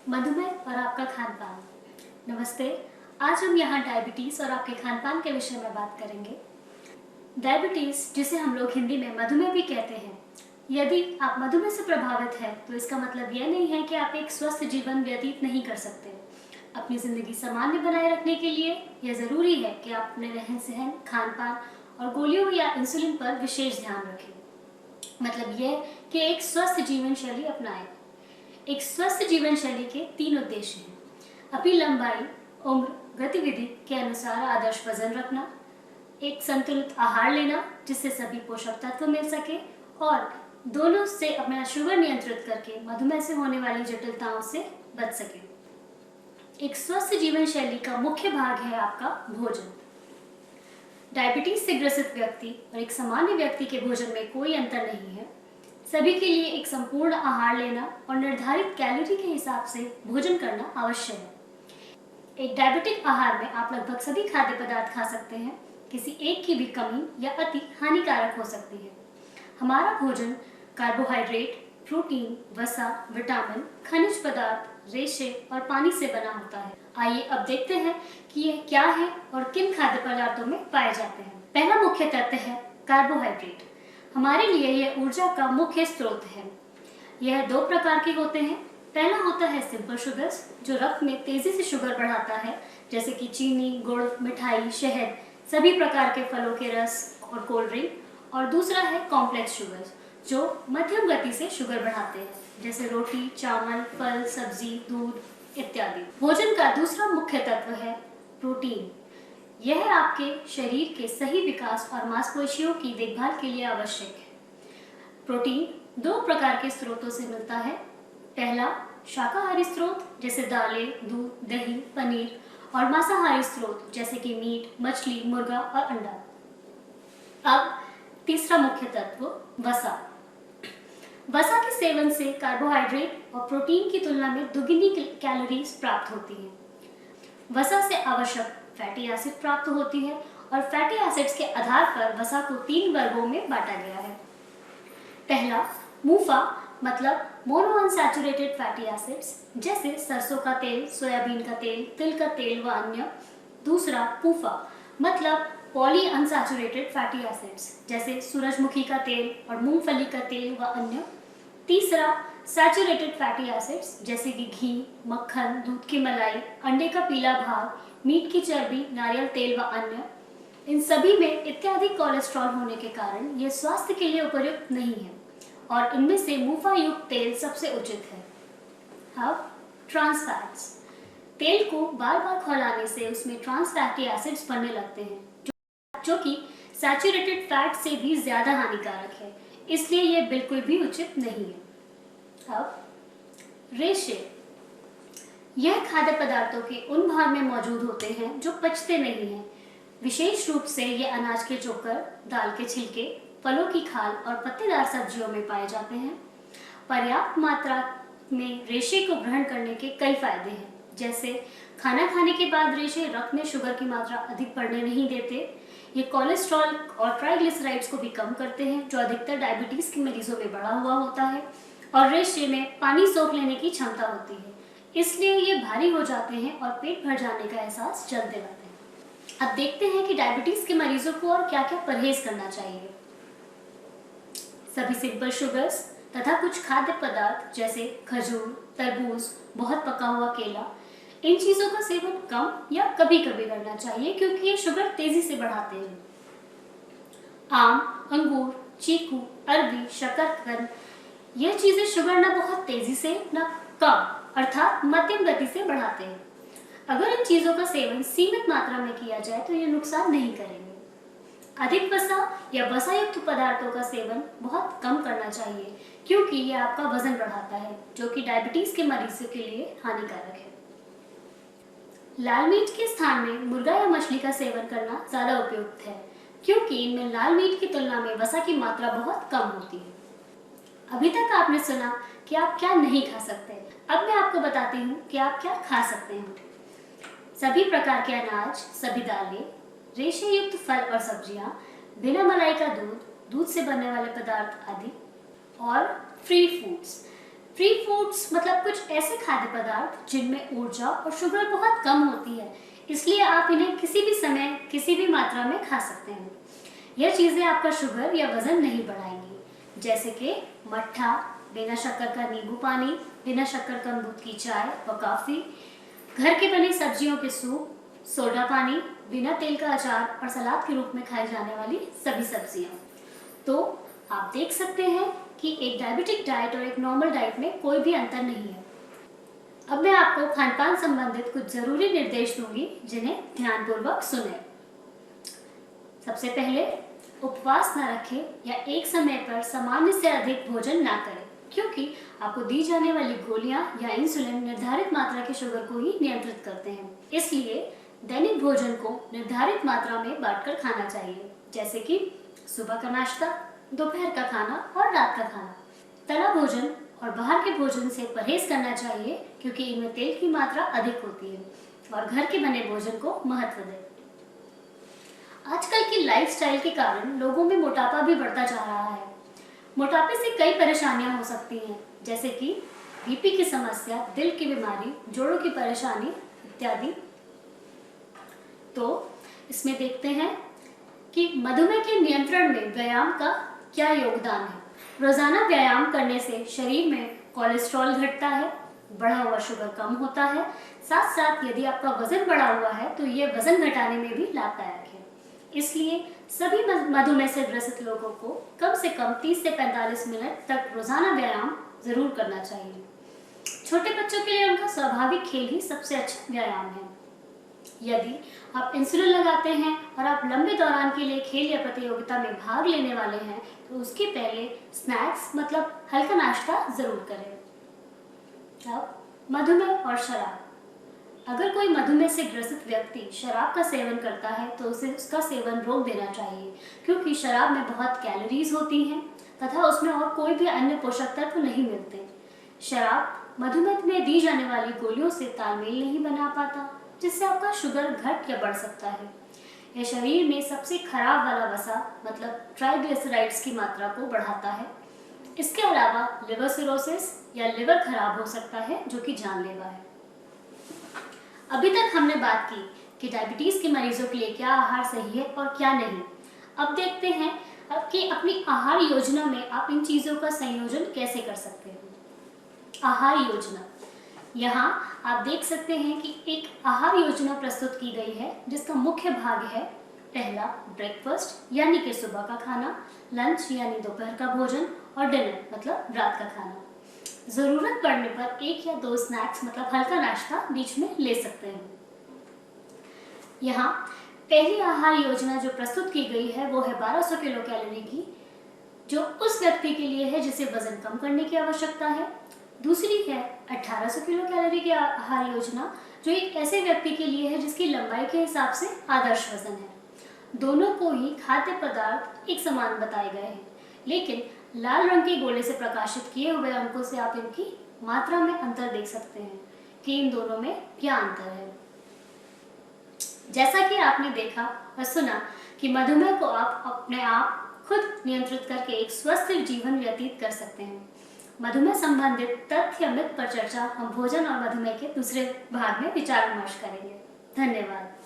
मधुमेह और आपका खान पान। नमस्ते। आज हम यहाँ डायबिटीज और आपके खान पान के विषय में बात करेंगे। डायबिटीज, जिसे हम लोग हिंदी में मधुमेह भी कहते हैं, यदि आप मधुमेह से प्रभावित हैं तो इसका मतलब यह नहीं है कि आप एक स्वस्थ जीवन व्यतीत नहीं कर सकते। अपनी जिंदगी सामान्य बनाए रखने के लिए यह जरूरी है कि आप अपने रहन सहन, खान पान और गोलियों या इंसुलिन पर विशेष ध्यान रखें। मतलब यह कि एक स्वस्थ जीवन शैली अपनाएं। एक स्वस्थ जीवन शैली के 3 उद्देश्य हैं: अपनी लंबाई, उम्र, गतिविधि के अनुसार आदर्श वजन रखना, एक संतुलित आहार लेना जिससे सभी पोषक तत्व मिल सके, और दोनों से अपना शुगर नियंत्रित करके मधुमेह से होने वाली जटिलताओं से बच सके। एक स्वस्थ जीवन शैली का मुख्य भाग है आपका भोजन। डायबिटीज से ग्रसित व्यक्ति और एक सामान्य व्यक्ति के भोजन में कोई अंतर नहीं है। सभी के लिए एक संपूर्ण आहार लेना और निर्धारित कैलोरी के हिसाब से भोजन करना आवश्यक है। एक डायबिटिक आहार में आप लगभग सभी खाद्य पदार्थ खा सकते हैं। किसी एक की भी कमी या अति हानिकारक हो सकती है। हमारा भोजन कार्बोहाइड्रेट, प्रोटीन, वसा, विटामिन, खनिज पदार्थ, रेशे और पानी से बना होता है। आइए अब देखते हैं कि यह क्या है और किन खाद्य पदार्थों में पाए जाते हैं। पहला मुख्य तत्व है कार्बोहाइड्रेट। हमारे लिए यह ऊर्जा का मुख्य स्रोत है। यह 2 प्रकार के होते हैं। पहला होता है सिंपल शुगर्स, जो रक्त में तेजी से शुगर बढ़ाता है, जैसे कि चीनी, गुड़, मिठाई, शहद, सभी प्रकार के फलों के रस और कोल्ड ड्रिंक। और दूसरा है कॉम्प्लेक्स शुगर्स, जो मध्यम गति से शुगर बढ़ाते हैं, जैसे रोटी, चावल, फल, सब्जी, दूध इत्यादि। भोजन का दूसरा मुख्य तत्व है प्रोटीन। यह आपके शरीर के सही विकास और मांसपेशियों की देखभाल के लिए आवश्यक है। प्रोटीन 2 प्रकार के स्रोतों से मिलता है। पहला शाकाहारी स्रोत, जैसे दालें, दूध, दही, पनीर, और मांसाहारी स्रोत जैसे कि मीट, मछली, मुर्गा और अंडा। अब तीसरा मुख्य तत्व वसा। वसा के सेवन से कार्बोहाइड्रेट और प्रोटीन की तुलना में दुगनी कैलोरीज प्राप्त होती हैं। वसा से आवश्यक फैटी एसिड प्राप्त होती है और फैटी एसिड्स के आधार पर वसा को 3 वर्गों में बांटा गया है। पहला मूफा, मतलब मोनो अनसैचुरेटेड फैटी एसिड्स, जैसे सरसों का तेल, सोयाबीन का तेल, तिल का तेल व अन्य। दूसरा पूफा, मतलब पॉली अनसैचुरेटेड फैटी एसिड्स, जैसे सूरजमुखी का तेल और मूंगफली का तेल व अन्य। तीसरा सैचुरेटेड फैटी एसिड्स, जैसे कि घी, मक्खन, दूध की मलाई, अंडे का पीला भाग, मीट की चर्बी, नारियल तेल व अन्य। इन सभी में इत्यादि कोलेस्ट्रॉल होने के कारण यह स्वास्थ्य के लिए उपयुक्त नहीं है और इनमें से मुफा युक्त तेल सबसे उचित है। अब ट्रांस फैट्स। तेल को बार बार खौलाने से उसमें ट्रांस फैटी एसिड्स बनने लगते हैं, जो कि सैचुरेटेड फैट से भी ज्यादा हानिकारक है, इसलिए यह बिल्कुल भी उचित नहीं है। अब रेशे। यह खाद्य पदार्थों के उन भाग में मौजूद होते हैं जो पचते नहीं हैं। विशेष रूप से ये अनाज के चोकर, दाल के छिलके, फलों की खाल और पत्तेदार सब्जियों में पाए जाते हैं। पर्याप्त मात्रा में रेशे को ग्रहण करने के कई फायदे हैं, जैसे खाना खाने के बाद रेशे रक्त में शुगर की मात्रा अधिक बढ़ने नहीं देते। ये कोलेस्ट्रॉल और ट्राइग्लिसराइड्स को भी कम करते हैं, जो अधिकतर डायबिटीज के मरीजों में बढ़ा हुआ होता है। और रेशे में पानी सोख लेने की क्षमता होती है, इसलिए ये भारी हो जाते हैं और पेट भर जाने का एहसास जल्द दिलाते हैं। अब देखते हैं कि डायबिटीज के मरीजों को और क्या क्या परहेज करना चाहिए। सभी सिंपल शुगर्स तथा कुछ खाद्य पदार्थ जैसे खजूर, तरबूज, बहुत पका हुआ केला, इन चीजों का सेवन कम या कभी कभी करना चाहिए, क्योंकि ये शुगर तेजी से बढ़ाते हैं। आम, अंगूर, चीकू, अरबी, शकरकंद, यह चीजें शुगर न बहुत तेजी से न कम अर्थात मध्यम गति से बढ़ाते हैं। अगर इन चीजों का सेवन सीमित मात्रा में किया जाए तो ये नुकसान नहीं करेंगे। अधिक वसा या वसा युक्त पदार्थों का सेवन बहुत कम करना चाहिए, क्योंकि यह आपका वजन बढ़ाता है, जो कि डायबिटीज के मरीजों के लिए हानिकारक है। लाल मीट के स्थान में मुर्गा या मछली का सेवन करना ज्यादा उपयुक्त है, क्योंकि इनमें लाल मीट की तुलना में वसा की मात्रा बहुत कम होती है। अभी तक आपने सुना कि आप क्या नहीं खा सकते। अब मैं आपको बताती हूँ कि आप क्या खा सकते हैं। सभी प्रकार के अनाज, सभी दालें, रेशे युक्त फल और सब्जियां, बिना मलाई का दूध, दूध से बनने वाले पदार्थ आदि, और फ्री फूड्स। फ्री फूड्स मतलब कुछ ऐसे खाद्य पदार्थ जिनमें ऊर्जा और शुगर बहुत कम होती है, इसलिए आप इन्हें किसी भी समय किसी भी मात्रा में खा सकते हैं। यह चीज़ें आपका शुगर या वजन नहीं बढ़ाएंगी, जैसे कि मट्ठा, बिना शक्कर का नींबू पानी, बिना शक्कर का दूध की चाय व कॉफ़ी, घर के बने सब्जियों के सूप, सोडा पानी, बिना तेल का अचार और सलाद के रूप में खाई जाने वाली सभी सब्जियां। तो आप देख सकते हैं कि एक डायबिटिक डाइट और एक नॉर्मल डाइट में कोई भी अंतर नहीं है। अब मैं आपको खानपान संबंधित कुछ जरूरी निर्देश दूंगी जिन्हें ध्यानपूर्वक सुनें। सबसे पहले, उपवास न रखें या एक समय पर सामान्य से अधिक भोजन ना करें, क्योंकि आपको दी जाने वाली गोलियां या इंसुलिन निर्धारित मात्रा के शुगर को ही नियंत्रित करते हैं। इसलिए दैनिक भोजन को निर्धारित मात्रा में बांटकर खाना चाहिए, जैसे कि सुबह का नाश्ता, दोपहर का खाना और रात का खाना। तला भोजन और बाहर के भोजन से परहेज करना चाहिए, क्योंकि इनमें तेल की मात्रा अधिक होती है, और घर के बने भोजन को महत्व दें। आजकल की लाइफस्टाइल के कारण लोगों में मोटापा भी बढ़ता जा रहा है। मोटापे से कई परेशानियां हो सकती हैं, जैसे कि बीपी की समस्या, दिल की बीमारी, जोड़ों की परेशानी इत्यादि। तो इसमें देखते हैं कि मधुमेह के नियंत्रण में व्यायाम का क्या योगदान है। रोजाना व्यायाम करने से शरीर में कोलेस्ट्रॉल घटता है, बढ़ा हुआ शुगर कम होता है। साथ साथ यदि आपका वजन बढ़ा हुआ है तो ये वजन घटाने में भी लाभदायक है। इसलिए सभी मधुमेह से ग्रसित लोगों को कम से कम 30 से 45 मिनट तक रोजाना व्यायाम जरूर करना चाहिए। छोटे बच्चों के लिए उनका स्वाभाविक खेल ही सबसे अच्छा व्यायाम है। यदि आप इंसुलिन लगाते हैं और आप लंबे दौरान के लिए खेल या प्रतियोगिता में भाग लेने वाले हैं तो उसके पहले स्नैक्स मतलब हल्का नाश्ता जरूर करें। अब मधुमेह और शराब। अगर कोई मधुमेह से ग्रसित व्यक्ति शराब का सेवन करता है तो उसे उसका सेवन रोक देना चाहिए, क्योंकि शराब में बहुत कैलोरीज होती हैं तथा उसमें और कोई भी अन्य पोषक तत्व नहीं मिलते। शराब मधुमेह में दी जाने वाली गोलियों से तालमेल नहीं बना पाता, जिससे आपका शुगर घट या बढ़ सकता है। यह शरीर में सबसे खराब वाला वसा मतलब ट्राइग्लिसराइड्स की मात्रा को बढ़ाता है। इसके अलावा लिवर सिरोसिस या लिवर खराब हो सकता है, जो कि जानलेवा है। अभी तक हमने बात की कि डायबिटीज के मरीजों के लिए क्या आहार सही है और क्या नहीं। अब देखते हैं कि अपनी आहार योजना में आप इन चीजों का संयोजन कैसे कर सकते हैं। आहार योजना, यहाँ आप देख सकते हैं कि एक आहार योजना प्रस्तुत की गई है, जिसका मुख्य भाग है पहला ब्रेकफास्ट यानी कि सुबह का खाना, लंच यानी दोपहर का भोजन और डिनर मतलब रात का खाना। जरूरत पड़ने पर 1 या 2 स्नैक्स मतलब हल्का नाश्ता बीच में ले सकते हैं। यहाँ पहली आहार योजना जो प्रस्तुत की गई है वो है 1200 किलो कैलोरी की, जो उस व्यक्ति के लिए है जिसे वजन कम करने की आवश्यकता है। दूसरी है 1800 किलो कैलोरी की आहार योजना, जो एक ऐसे व्यक्ति के लिए है जिसकी लंबाई के हिसाब से आदर्श वजन है। दोनों को ही खाद्य पदार्थ एक समान बताए गए हैं, लेकिन लाल रंग के गोले से प्रकाशित किए हुए अंकों से आप इनकी मात्रा में अंतर देख सकते हैं कि इन दोनों में क्या अंतर है। जैसा कि आपने देखा और सुना कि मधुमेह को आप अपने आप खुद नियंत्रित करके एक स्वस्थ जीवन व्यतीत कर सकते हैं। मधुमेह संबंधित तथ्य मिथ पर चर्चा हम भोजन और मधुमेह के दूसरे भाग में विचार विमर्श करेंगे। धन्यवाद।